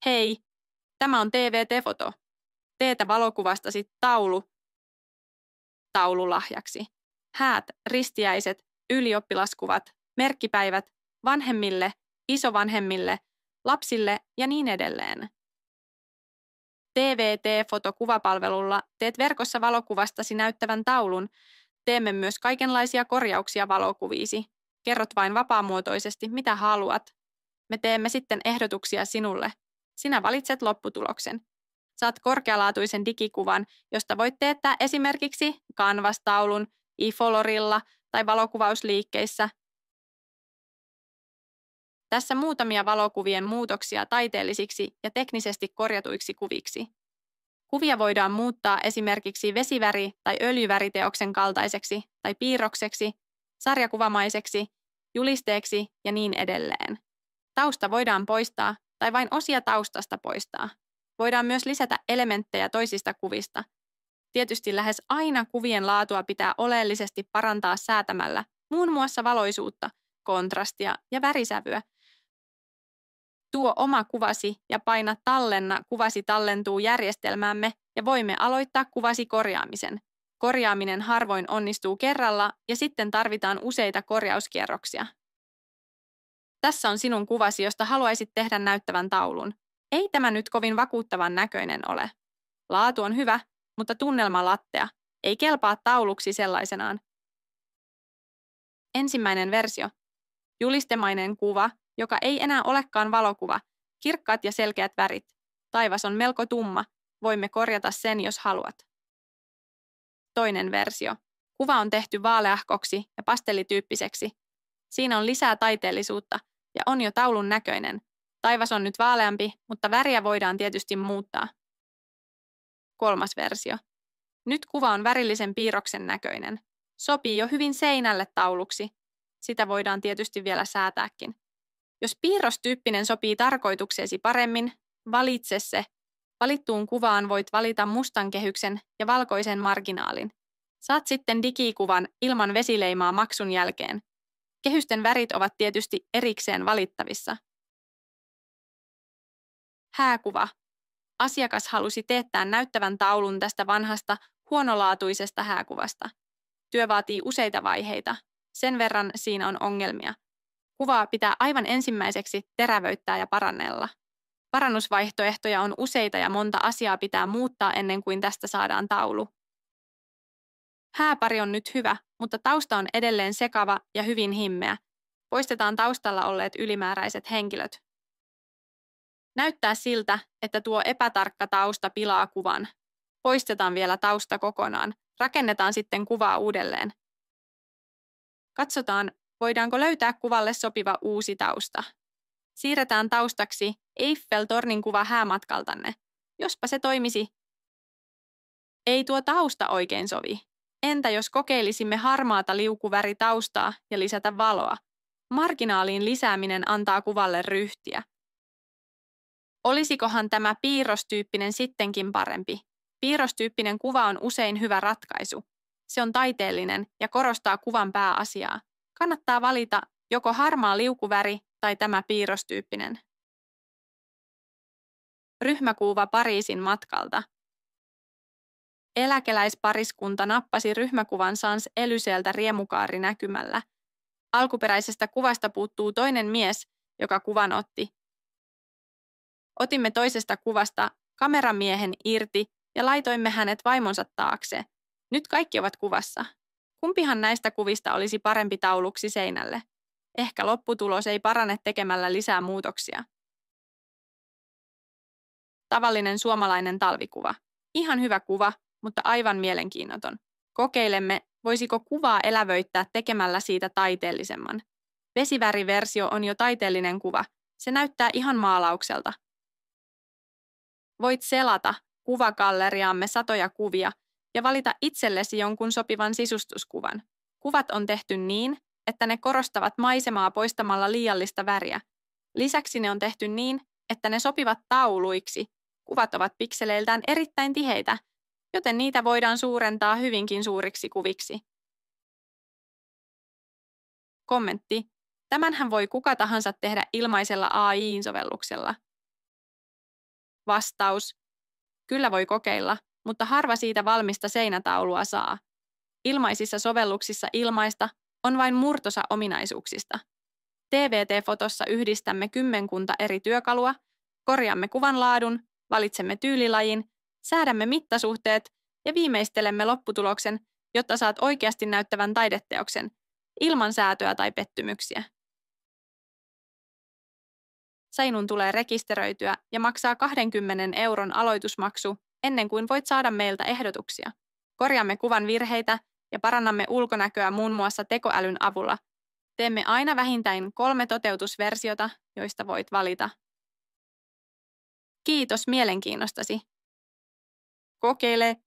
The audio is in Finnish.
Hei, tämä on TVT-foto. Teetä valokuvastasi taululahjaksi. Häät, ristiäiset, ylioppilaskuvat, merkkipäivät, vanhemmille, isovanhemmille, lapsille ja niin edelleen. TVT-fotokuvapalvelulla teet verkossa valokuvastasi näyttävän taulun. Teemme myös kaikenlaisia korjauksia valokuviisi. Kerrot vain vapaamuotoisesti, mitä haluat. Me teemme sitten ehdotuksia sinulle. Sinä valitset lopputuloksen. Saat korkealaatuisen digikuvan, josta voit teettää esimerkiksi Canvas-taulun, iFolorilla tai valokuvausliikkeissä. Tässä muutamia valokuvien muutoksia taiteellisiksi ja teknisesti korjatuiksi kuviksi. Kuvia voidaan muuttaa esimerkiksi vesiväri- tai öljyväriteoksen kaltaiseksi tai piirrokseksi, sarjakuvamaiseksi, julisteeksi ja niin edelleen. Tausta voidaan poistaa tai vain osia taustasta poistaa. Voidaan myös lisätä elementtejä toisista kuvista. Tietysti lähes aina kuvien laatua pitää oleellisesti parantaa säätämällä muun muassa valoisuutta, kontrastia ja värisävyä. Tuo oma kuvasi ja paina tallenna kuvasi tallentuu järjestelmäämme ja voimme aloittaa kuvasi korjaamisen. Korjaaminen harvoin onnistuu kerralla ja sitten tarvitaan useita korjauskierroksia. Tässä on sinun kuvasi, josta haluaisit tehdä näyttävän taulun. Ei tämä nyt kovin vakuuttavan näköinen ole. Laatu on hyvä, mutta tunnelma lattea. Ei kelpaa tauluksi sellaisenaan. Ensimmäinen versio. Julistemainen kuva, joka ei enää olekaan valokuva. Kirkkaat ja selkeät värit. Taivas on melko tumma. Voimme korjata sen, jos haluat. Toinen versio. Kuva on tehty vaaleahkoksi ja pastellityyppiseksi. Siinä on lisää taiteellisuutta ja on jo taulun näköinen. Taivas on nyt vaaleampi, mutta väriä voidaan tietysti muuttaa. Kolmas versio. Nyt kuva on värillisen piirroksen näköinen. Sopii jo hyvin seinälle tauluksi. Sitä voidaan tietysti vielä säätääkin. Jos piirrostyyppinen sopii tarkoitukseesi paremmin, valitse se. Valittuun kuvaan voit valita mustan kehyksen ja valkoisen marginaalin. Saat sitten digikuvan ilman vesileimaa maksun jälkeen. Kehysten värit ovat tietysti erikseen valittavissa. Hääkuva. Asiakas halusi teettää näyttävän taulun tästä vanhasta, huonolaatuisesta hääkuvasta. Työ vaatii useita vaiheita. Sen verran siinä on ongelmia. Kuvaa pitää aivan ensimmäiseksi terävöittää ja parannella. Parannusvaihtoehtoja on useita ja monta asiaa pitää muuttaa ennen kuin tästä saadaan taulu. Hääpari on nyt hyvä, mutta tausta on edelleen sekava ja hyvin himmeä. Poistetaan taustalla olleet ylimääräiset henkilöt. Näyttää siltä, että tuo epätarkka tausta pilaa kuvan. Poistetaan vielä tausta kokonaan. Rakennetaan sitten kuvaa uudelleen. Katsotaan, voidaanko löytää kuvalle sopiva uusi tausta. Siirretään taustaksi Eiffel-tornin kuva häämatkaltanne. Jospa se toimisi. Ei tuo tausta oikein sovi. Entä jos kokeilisimme harmaata liukuväritaustaa ja lisätä valoa? Marginaaliin lisääminen antaa kuvalle ryhtiä. Olisikohan tämä piirrostyyppinen sittenkin parempi? Piirrostyyppinen kuva on usein hyvä ratkaisu. Se on taiteellinen ja korostaa kuvan pääasiaa. Kannattaa valita joko harmaa liukuväri tai tämä piirrostyyppinen. Ryhmäkuva Pariisin matkalta. Eläkeläispariskunta nappasi ryhmäkuvan Sans Elyseeltä riemukaarinäkymällä. Alkuperäisestä kuvasta puuttuu toinen mies, joka kuvan otti. Otimme toisesta kuvasta kameramiehen irti ja laitoimme hänet vaimonsa taakse. Nyt kaikki ovat kuvassa. Kumpihan näistä kuvista olisi parempi tauluksi seinälle? Ehkä lopputulos ei parane tekemällä lisää muutoksia. Tavallinen suomalainen talvikuva. Ihan hyvä kuva, mutta aivan mielenkiinnoton. Kokeilemme, voisiko kuvaa elävöittää tekemällä siitä taiteellisemman. Vesiväriversio on jo taiteellinen kuva. Se näyttää ihan maalaukselta. Voit selata kuvagalleriaamme satoja kuvia ja valita itsellesi jonkun sopivan sisustuskuvan. Kuvat on tehty niin, että ne korostavat maisemaa poistamalla liiallista väriä. Lisäksi ne on tehty niin, että ne sopivat tauluiksi. Kuvat ovat pikseleiltään erittäin tiheitä, joten niitä voidaan suurentaa hyvinkin suuriksi kuviksi. Kommentti. Tämänhän voi kuka tahansa tehdä ilmaisella AI-sovelluksella. Vastaus. Kyllä voi kokeilla, mutta harva siitä valmista seinätaulua saa. Ilmaisissa sovelluksissa ilmaista on vain murtosa ominaisuuksista. TVT-fotossa yhdistämme kymmenkunta eri työkalua, korjaamme kuvan laadun, valitsemme tyylilajin, säädämme mittasuhteet ja viimeistelemme lopputuloksen, jotta saat oikeasti näyttävän taideteoksen, ilman säätöä tai pettymyksiä. Sinun tulee rekisteröityä ja maksaa 20 € aloitusmaksu ennen kuin voit saada meiltä ehdotuksia. Korjaamme kuvan virheitä ja parannamme ulkonäköä muun muassa tekoälyn avulla. Teemme aina vähintään 3 toteutusversiota, joista voit valita. Kiitos mielenkiinnostasi. Kokeile